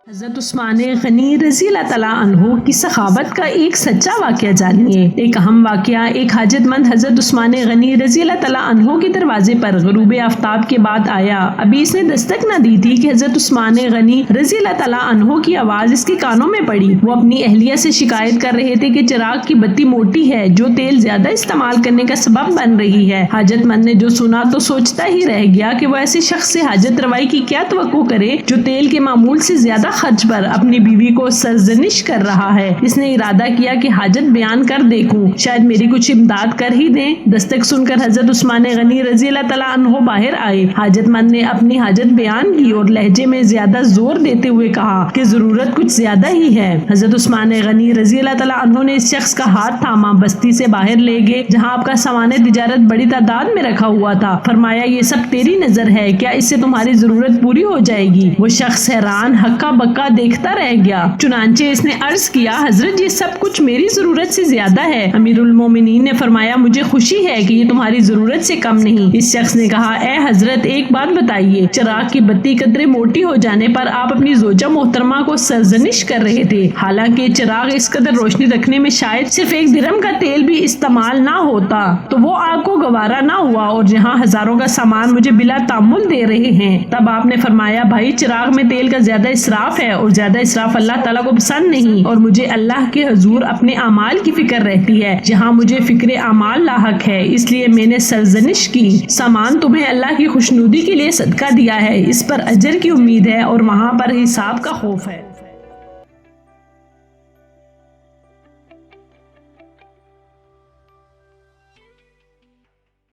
حضرت عثمان غنی رضی اللہ تعالیٰ عنہ کی سخاوت کا ایک سچا واقعہ جانیے۔ ایک اہم واقعہ، ایک حاجت مند حضرت عثمان غنی رضی اللہ تعالیٰ عنہ کے دروازے پر غروب آفتاب کے بعد آیا۔ ابھی اس نے دستک نہ دی تھی کہ حضرت عثمان غنی رضی اللہ تعالیٰ عنہ کی آواز اس کے کانوں میں پڑی۔ وہ اپنی اہلیہ سے شکایت کر رہے تھے کہ چراغ کی بتی موٹی ہے جو تیل زیادہ استعمال کرنے کا سبب بن رہی ہے۔ حاجت مند نے جو سنا تو سوچتا ہی رہ گیا کہ وہ ایسے شخص سے حاجت روائی کی کیا توقع کرے جو تیل کے معمول سے زیادہ خرچ پر اپنی بیوی کو سرزنش کر رہا ہے۔ اس نے ارادہ کیا کہ حاجت بیان کر دیکھوں، شاید میری کچھ امداد کر ہی دیں۔ دستک سن کر حضرت عثمان غنی رضی اللہ تعالیٰ عنہ باہر آئے۔ حاجت مند نے اپنی حاجت بیان کی اور لہجے میں زیادہ زور دیتے ہوئے کہا کہ ضرورت کچھ زیادہ ہی ہے۔ حضرت عثمان غنی رضی اللہ تعالیٰ عنہ نے اس شخص کا ہاتھ تھاما، بستی سے باہر لے گئے جہاں آپ کا سامان تجارت بڑی تعداد میں رکھا ہوا تھا۔ فرمایا، یہ سب تیری نظر ہے، کیا اس سے تمہاری ضرورت پوری ہو جائے گی؟ وہ شخص حیران ہکا بکا دیکھتا رہ گیا۔ چنانچہ اس نے عرض کیا، حضرت یہ سب کچھ میری ضرورت سے زیادہ ہے۔ امیر المومنین نے فرمایا، مجھے خوشی ہے کہ یہ تمہاری ضرورت سے کم نہیں۔ اس شخص نے کہا، اے حضرت ایک بات بتائیے، چراغ کی بتی قدرے موٹی ہو جانے پر آپ اپنی زوجہ محترمہ کو سرزنش کر رہے تھے، حالانکہ چراغ اس قدر روشنی رکھنے میں شاید صرف 1 درہم کا تیل بھی استعمال نہ ہوتا تو وہ آپ کو گوارا نہ ہوا، اور جہاں ہزاروں کا سامان مجھے بلا تعمل دے رہے ہیں۔ تب آپ نے فرمایا، بھائی چراغ میں تیل کا زیادہ اسراف ہے اور زیادہ اسراف اللہ تعالیٰ کو پسند نہیں، اور مجھے اللہ کے حضور اپنے اعمال کی فکر رہتی ہے جہاں مجھے فکر اعمال لاحق ہے، اس لیے میں نے سرزنش کی۔ سامان تمہیں اللہ کی خوشنودی کے لیے صدقہ دیا ہے، اس پر اجر کی امید ہے اور وہاں پر حساب کا خوف ہے۔